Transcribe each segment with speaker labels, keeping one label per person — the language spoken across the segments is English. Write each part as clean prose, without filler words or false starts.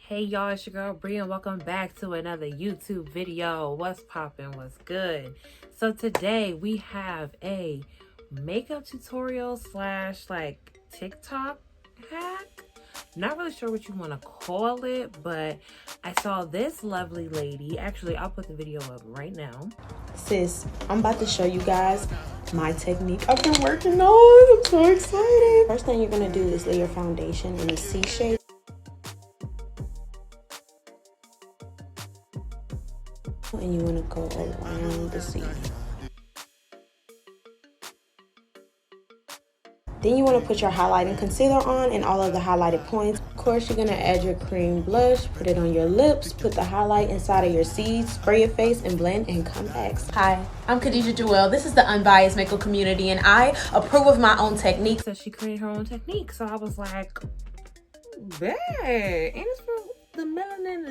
Speaker 1: Hey y'all, it's your girl Bree and welcome back to another YouTube video. What's poppin'? What's good? So today we have a makeup tutorial slash like TikTok hack. Not really sure what you want to call it, but I saw this lovely lady. Actually, I'll put the video up right now.
Speaker 2: Sis, I'm about to show you guys my technique I've been working on. I'm so excited. First thing you're gonna do is lay your foundation in a C shape. And you want to go around the C. Then you want to put your highlight and concealer on and all of the highlighted points. Of course, you're going to add your cream blush, put it on your lips, put the highlight inside of your seeds, spray your face and blend and come back.
Speaker 3: Hi, I'm Khadijah Jewel. This is the Unbiased Makeup Community and I approve of my own techniques.
Speaker 1: So she created her own technique. So I was like, bad. And it's for the melanated.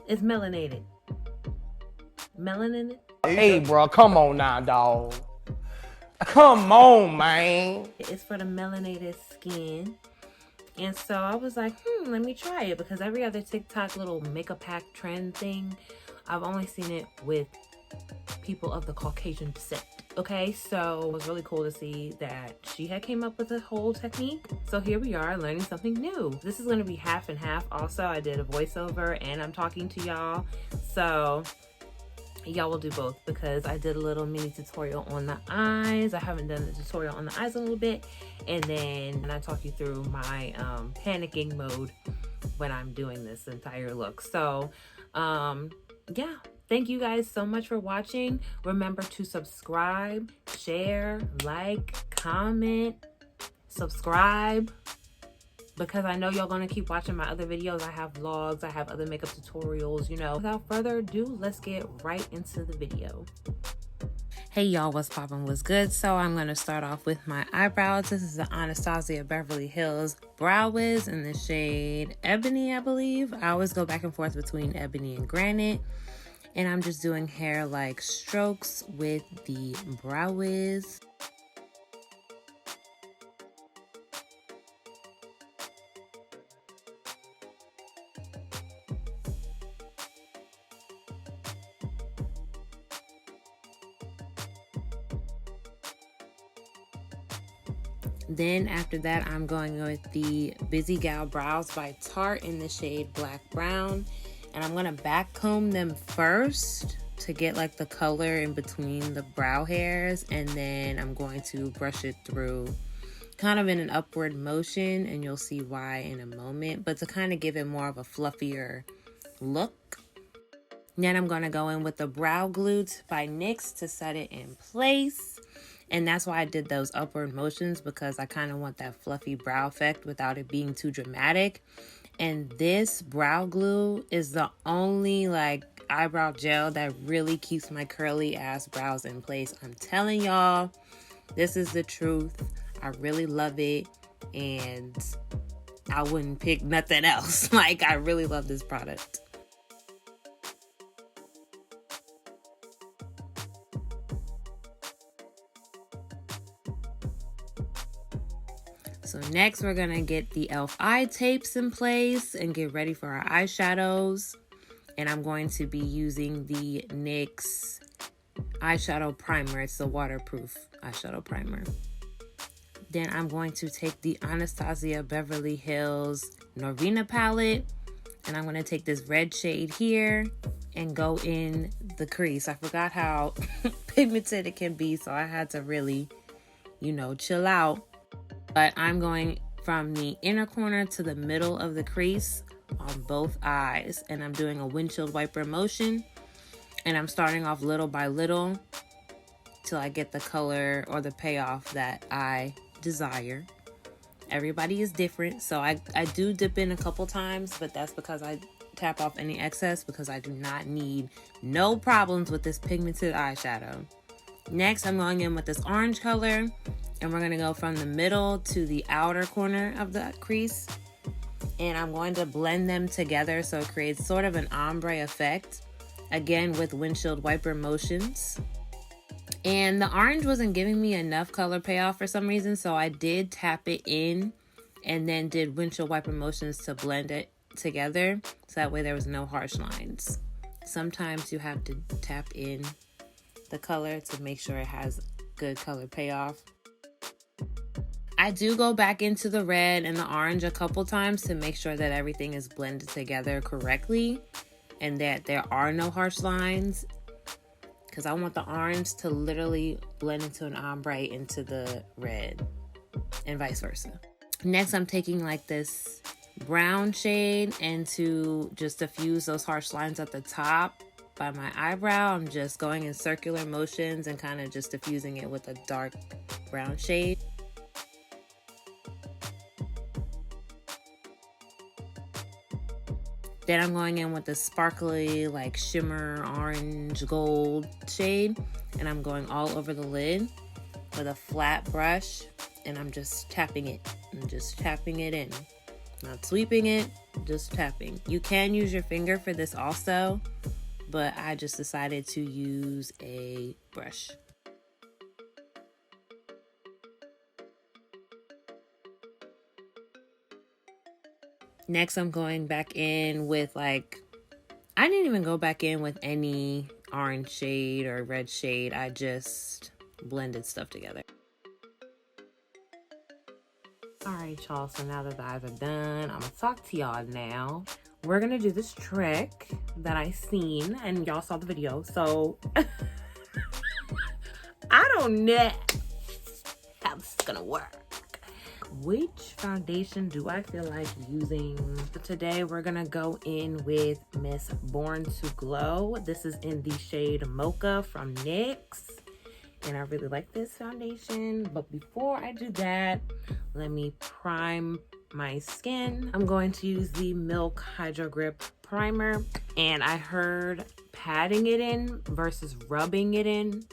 Speaker 1: It's melanated. Melanated?
Speaker 4: Hey, bro, come on now, dog. Come on, man.
Speaker 1: It's for the melanated skin. And so I was like, let me try it. Because every other TikTok little makeup pack trend thing, I've only seen it with people of the Caucasian descent. Okay, so it was really cool to see that she had came up with a whole technique. So here we are learning something new. This is going to be half and half. Also, I did a voiceover and I'm talking to y'all. So y'all will do both because I did a little mini tutorial on the eyes. I haven't done the tutorial on the eyes in a little bit. And then I talk you through my panicking mode when I'm doing this entire look. So yeah. Thank you guys so much for watching. Remember to subscribe, share, like, comment, subscribe, because I know y'all gonna keep watching my other videos. I have vlogs, I have other makeup tutorials, you know. Without further ado, let's get right into the video. Hey y'all, what's poppin', what's good? So I'm gonna start off with my eyebrows. This is the Anastasia Beverly Hills Brow Wiz in the shade Ebony, I believe. I always go back and forth between Ebony and Granite. And I'm just doing hair like strokes with the Brow Wiz. Then after that, I'm going with the Busy Gal Brows by Tarte in the shade Black Brown. And I'm gonna back comb them first to get like the color in between the brow hairs. And then I'm going to brush it through kind of in an upward motion, and you'll see why in a moment, but to kind of give it more of a fluffier look. Then I'm gonna go in with the Brow Glue by NYX to set it in place. And that's why I did those upward motions, because I kind of want that fluffy brow effect without it being too dramatic. And this brow glue is the only like eyebrow gel that really keeps my curly ass brows in place. I'm telling y'all, this is the truth. I really love it and I wouldn't pick nothing else. Like, I really love this product. So next we're gonna get the e.l.f. eye tapes in place and get ready for our eyeshadows. And I'm going to be using the NYX eyeshadow primer. It's the waterproof eyeshadow primer. Then I'm going to take the Anastasia Beverly Hills Norvina palette. And I'm gonna take this red shade here and go in the crease. I forgot how pigmented it can be, so I had to really, you know, chill out. But I'm going from the inner corner to the middle of the crease on both eyes. And I'm doing a windshield wiper motion. And I'm starting off little by little till I get the color or the payoff that I desire. Everybody is different. So I do dip in a couple times, but that's because I tap off any excess, because I do not need no problems with this pigmented eyeshadow. Next, I'm going in with this orange color. And we're going to go from the middle to the outer corner of the crease. And I'm going to blend them together so it creates sort of an ombre effect. Again, with windshield wiper motions. And the orange wasn't giving me enough color payoff for some reason, so I did tap it in and then did windshield wiper motions to blend it together so that way there was no harsh lines. Sometimes you have to tap in the color to make sure it has good color payoff. I do go back into the red and the orange a couple times to make sure that everything is blended together correctly and that there are no harsh lines, because I want the orange to literally blend into an ombre into the red and vice versa. Next, I'm taking like this brown shade and to just diffuse those harsh lines at the top by my eyebrow, I'm just going in circular motions and kind of just diffusing it with a dark brown shade. Then I'm going in with the sparkly, like shimmer, orange, gold shade. And I'm going all over the lid with a flat brush. And I'm just tapping it. I'm just tapping it in. Not sweeping it, just tapping. You can use your finger for this also, but I just decided to use a brush. Next, I'm going back in with like, I didn't even go back in with any orange shade or red shade. I just blended stuff together. All right, y'all, so now that the eyes are done, I'm gonna talk to y'all now. We're gonna do this trick that I seen, and y'all saw the video, so I don't know how this is gonna work. Which foundation do I feel like using? Today we're gonna go in with Miss Born to Glow. This is in the shade Mocha from NYX, and I really like this foundation. But before I do that, let me prime my skin. I'm going to use the Milk Hydro Grip Primer, and I heard patting it in versus rubbing it in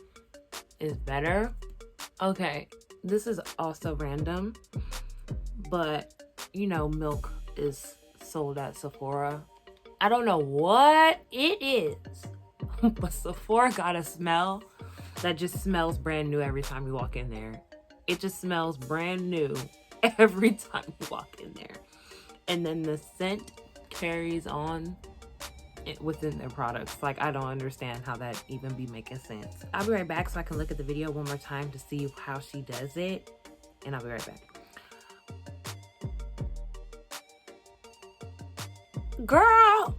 Speaker 1: is better. Okay, this is also random, but you know, Milk is sold at Sephora. I don't know what it is, but Sephora got a smell that just smells brand new every time you walk in there. It just smells brand new every time you walk in there. And then the scent carries on within their products. Like, I don't understand how that even be making sense. I'll be right back so I can look at the video one more time to see how she does it. And I'll be right back. Girl!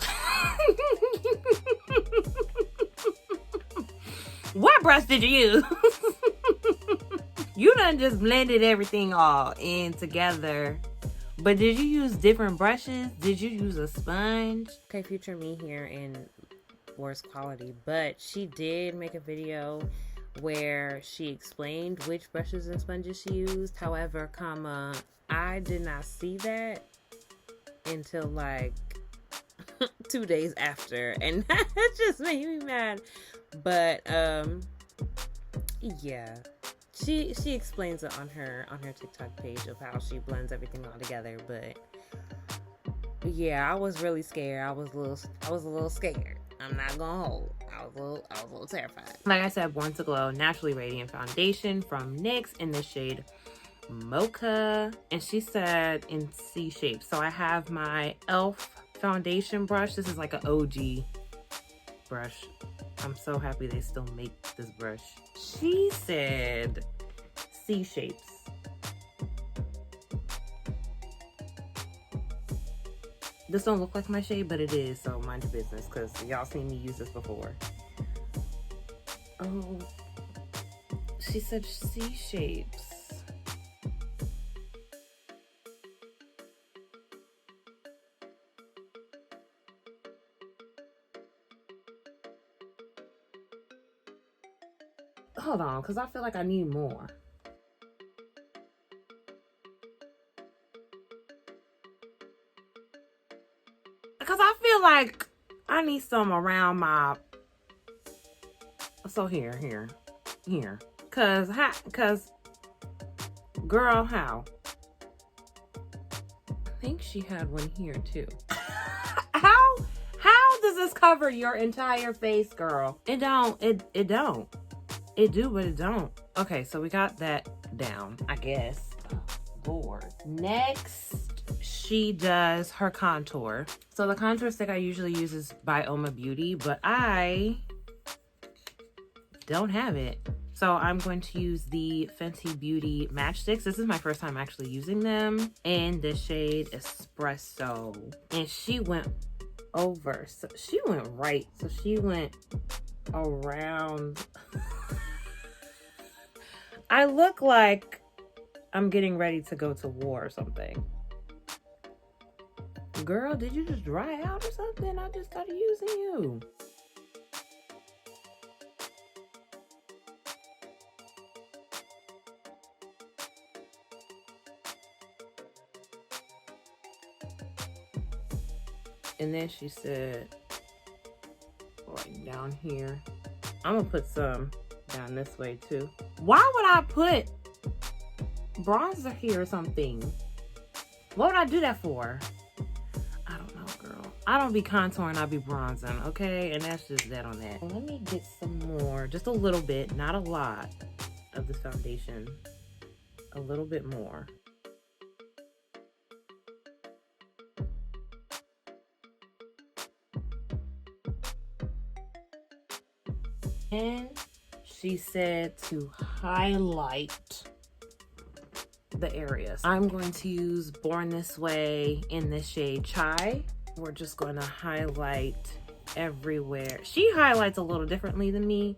Speaker 1: What brush did you use? You done just blended everything all in together. But did you use different brushes? Did you use a sponge? Okay, future me here in worse quality, but she did make a video where she explained which brushes and sponges she used. However, I did not see that until like 2 days after, and that just made me mad. But yeah, she explains it on her TikTok page of how she blends everything all together. But yeah, I was really scared. I was a little scared. I'm not gonna hold. I was a little terrified. Like I said, Born to Glow Naturally Radiant Foundation from NYX in the shade Mocha, and she said in C shape. So I have my e.l.f. foundation brush. This is like an OG brush. I'm so happy they still make this brush. She said C shapes. This don't look like my shade, but it is, so mind your business, because y'all seen me use this before. Oh, she said C shapes. Hold on, because I feel like I need more. Because I feel like I need some around my... So here. Because, girl, how? I think she had one here, too. How does this cover your entire face, girl? It don't. It do, but it don't. Okay, so we got that down, I guess. Lord. Next, she does her contour. So the contour stick I usually use is by Oma Beauty, but I don't have it. So I'm going to use the Fenty Beauty matchsticks. This is my first time actually using them in the shade Espresso. And she went over, so she went right. So she went around. I look like I'm getting ready to go to war or something. Girl, did you just dry out or something? I just started using you. And then she said, right down here. I'm gonna put some down this way too. Why would I put bronzer here or something? What would I do that for? I don't know, girl. I don't be contouring, I be bronzing, okay? And that's just that on that. Let me get some more, just a little bit, not a lot of this foundation. A little bit more. And she said to highlight the areas. I'm going to use Born This Way in the shade Chai. We're just going to highlight everywhere. She highlights a little differently than me.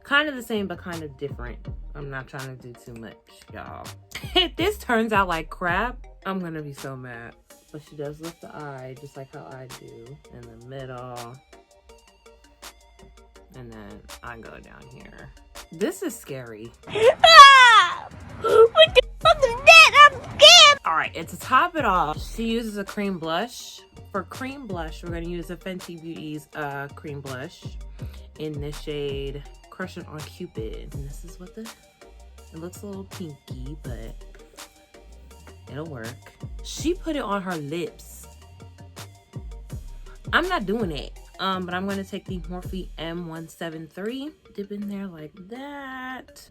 Speaker 1: Kind of the same, but kind of different. I'm not trying to do too much, y'all. If this turns out like crap, I'm gonna be so mad. But she does lift the eye, just like how I do, in the middle. And then I go down here. This is scary.
Speaker 5: What the fuck is that? I'm scared.
Speaker 1: All right, and to top it off, she uses a cream blush. For cream blush, we're gonna use a Fenty Beauty's cream blush in the shade Crush It on Cupid. And this is what it looks a little pinky, but it'll work. She put it on her lips. I'm not doing it. But I'm going to take the Morphe M173, dip in there like that,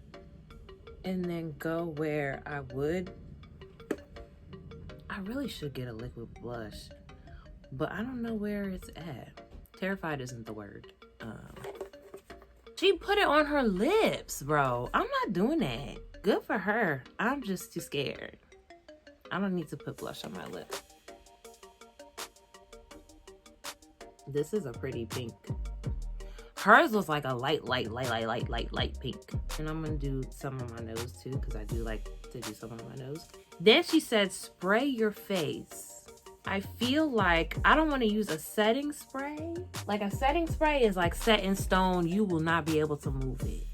Speaker 1: and then go where I would. I really should get a liquid blush, but I don't know where it's at. Terrified isn't the word. She put it on her lips, bro. I'm not doing that. Good for her. I'm just too scared. I don't need to put blush on my lip. This is a pretty pink. Hers was like a light pink. And I'm gonna do some on my nose too, because I do like to do some on my nose. Then she said, spray your face. I feel like I don't want to use a setting spray. Like a setting spray is like set in stone. You will not be able to move it.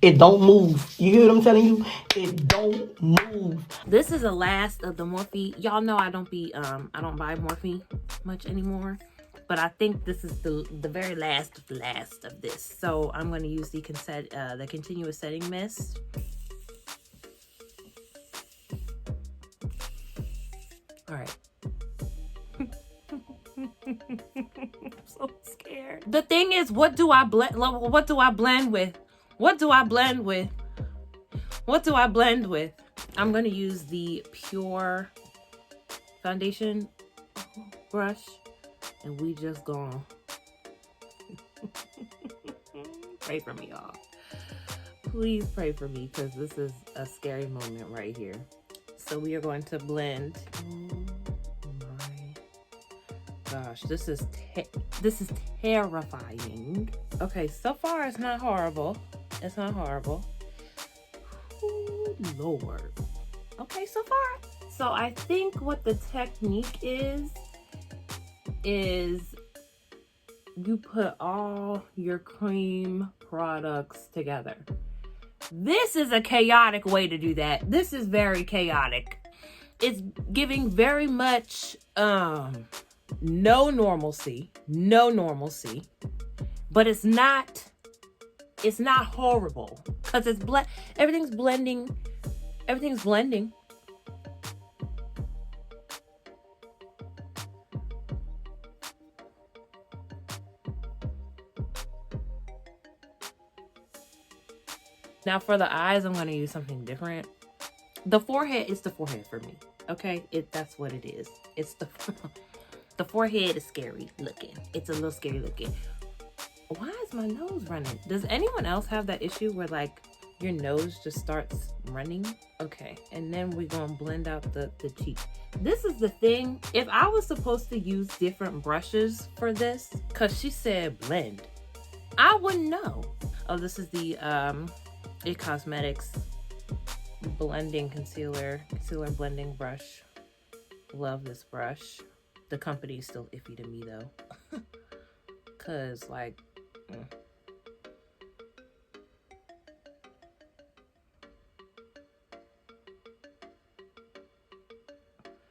Speaker 6: It don't move. You hear what I'm telling you? It don't move.
Speaker 1: This is the last of the Morphe. Y'all know I don't buy Morphe much anymore. But I think this is the very last of this. So I'm going to use the continuous setting mist. All right. I'm so scared. The thing is, what do I blend? What do I blend with? What do I blend with? What do I blend with? I'm going to use the Pure foundation brush. And we just gonna pray for me, y'all. Please pray for me, because this is a scary moment right here. So we are going to blend. Oh my gosh, this is terrifying. Okay, so far it's not horrible. It's not horrible. Ooh, Lord. Okay, so far. So I think what the technique is you put all your cream products together. This is a chaotic way to do that. This is very chaotic. It's giving very much no normalcy, but it's not horrible, because it's everything's blending. Now for the eyes, I'm going to use something different. The forehead is the forehead for me. Okay, that's what it is. It's the the forehead is scary looking. It's a little scary looking. Why is my nose running? Does anyone else have that issue where like your nose just starts running? Okay, and then we're gonna blend out the cheek. This is the thing. If I was supposed to use different brushes for this, cause she said blend, I wouldn't know. Oh, this is the It Cosmetics blending concealer blending brush. Love this brush. The company is still iffy to me though. Cause like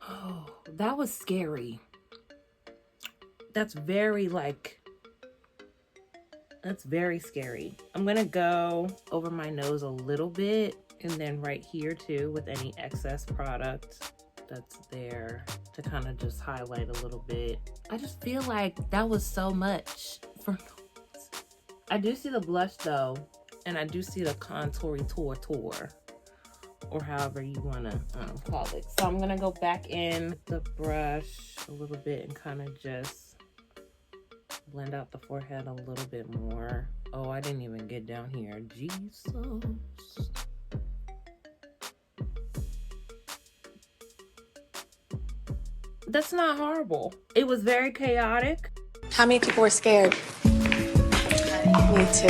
Speaker 1: oh, that was scary. That's very scary. I'm gonna go over my nose a little bit and then right here too with any excess product that's there to kind of just highlight a little bit. I just feel like that was so much for nose. I do see the blush though, and I do see the contouring tour, or however you want to call it. So I'm gonna go back in the brush a little bit and kind of just blend out the forehead a little bit more. Oh, I didn't even get down here. Jesus. That's not horrible. It was very chaotic.
Speaker 3: How many people were scared? Me too.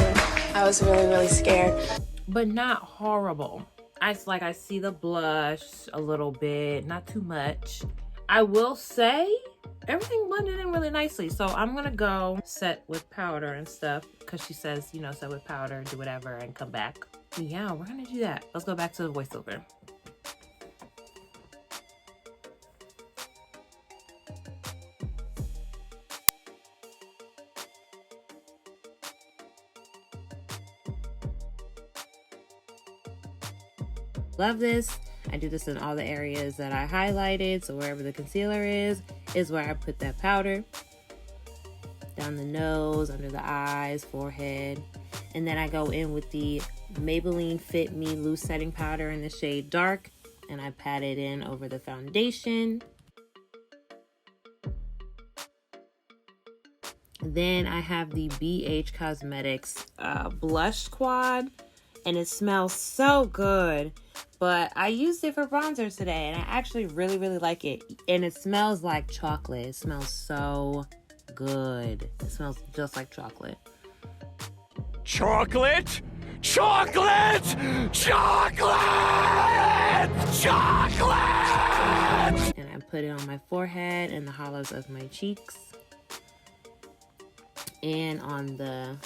Speaker 3: I was really, really scared.
Speaker 1: But not horrible. I see the blush a little bit, not too much. I will say everything blended in really nicely. So I'm gonna go set with powder and stuff because she says, you know, set with powder, do whatever, and come back. Yeah, we're gonna do that. Let's go back to the voiceover. Love this. I do this in all the areas that I highlighted. So wherever the concealer is where I put that powder. Down the nose, under the eyes, forehead. And then I go in with the Maybelline Fit Me Loose Setting Powder in the shade Dark. And I pat it in over the foundation. Then I have the BH Cosmetics Blush Quad. And it smells so good. But I used it for bronzer today, and I actually really, really like it. And it smells like chocolate. It smells so good. It smells just like chocolate.
Speaker 7: Chocolate? Chocolate! Chocolate! Chocolate!
Speaker 1: And I put it on my forehead and the hollows of my cheeks. And on the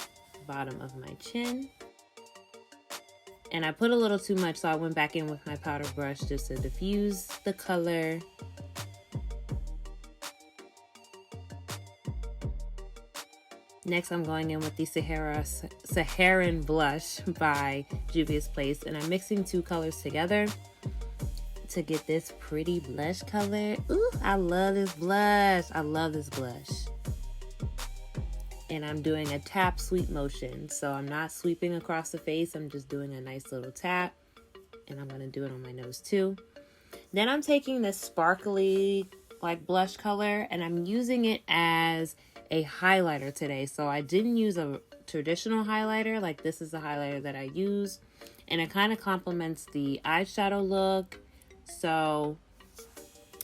Speaker 1: bottom of my chin. And I put a little too much, so I went back in with my powder brush just to diffuse the color. Next, I'm going in with the Saharan Blush by Juvia's Place. And I'm mixing two colors together to get this pretty blush color. Ooh, I love this blush. I love this blush. And I'm doing a tap sweep motion. So I'm not sweeping across the face. I'm just doing a nice little tap. And I'm going to do it on my nose too. Then I'm taking this sparkly like blush color and I'm using it as a highlighter today. So I didn't use a traditional highlighter. Like this is the highlighter that I use. And it kind of complements the eyeshadow look. So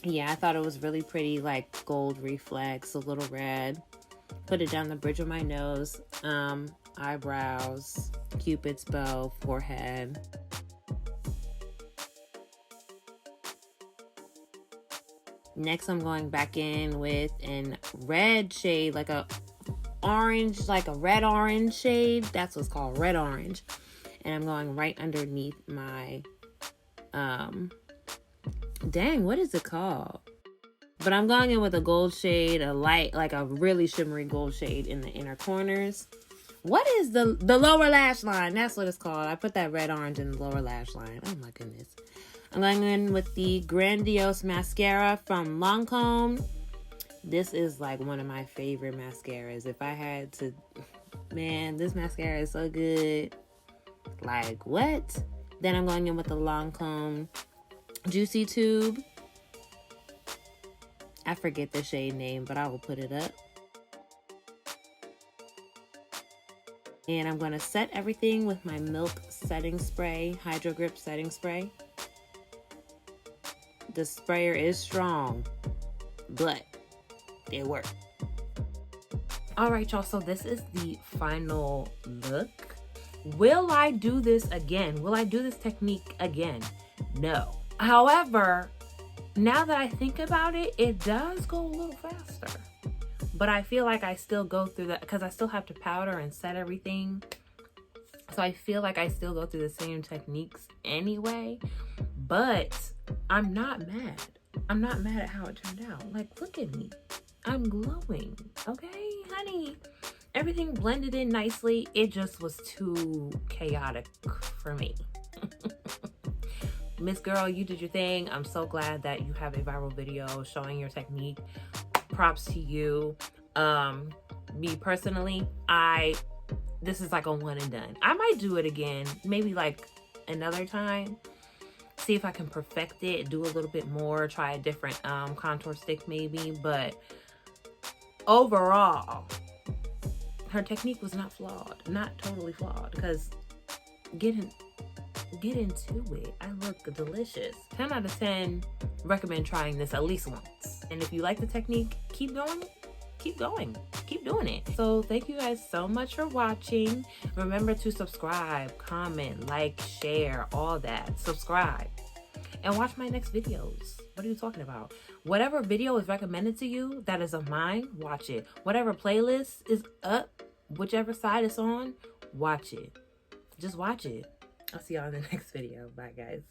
Speaker 1: yeah, I thought it was really pretty, like gold reflex, a little red. Put it down the bridge of my nose, eyebrows, Cupid's bow, forehead. Next, I'm going back in with a red shade, like a orange, like a red orange shade. That's what's called, red orange. And I'm going right underneath my, dang, what is it called? But I'm going in with a gold shade, a light, like a really shimmery gold shade in the inner corners. What is the lower lash line? That's what it's called. I put that red orange in the lower lash line. Oh my goodness. I'm going in with the Grandiose Mascara from Lancome. This is like one of my favorite mascaras. If I had to, man, this mascara is so good. Like what? Then I'm going in with the Lancome Juicy Tube. I forget the shade name, but I will put it up. And I'm going to set everything with my Milk setting spray, Hydro Grip setting spray. The sprayer is strong, but it worked. All right, y'all, so this is the final look. Will I do this again? Will I do this technique again? No. However, now that I think about it, it does go a little faster. But I feel like I still go through that because I still have to powder and set everything. So I feel like I still go through the same techniques anyway. But I'm not mad. I'm not mad at how it turned out. Like, look at me. I'm glowing. Okay, honey. Everything blended in nicely. It just was too chaotic for me. Miss Girl, you did your thing. I'm so glad that you have a viral video showing your technique. Props to you. Me personally, this is like a one and done. I might do it again, maybe like another time. See if I can perfect it, do a little bit more, try a different contour stick maybe. But overall, her technique was not flawed, not totally flawed, because get into it. I look delicious. 10 out of 10, recommend trying this at least once. And if you like the technique, keep going, keep doing it. So thank you guys so much for watching. Remember to subscribe, comment, like, share, all that. Subscribe and watch my next videos. What are you talking about? Whatever video is recommended to you that is of mine, watch it. Whatever playlist is up, whichever side it's on, watch it. Just watch it. I'll see y'all in the next video. Bye, guys.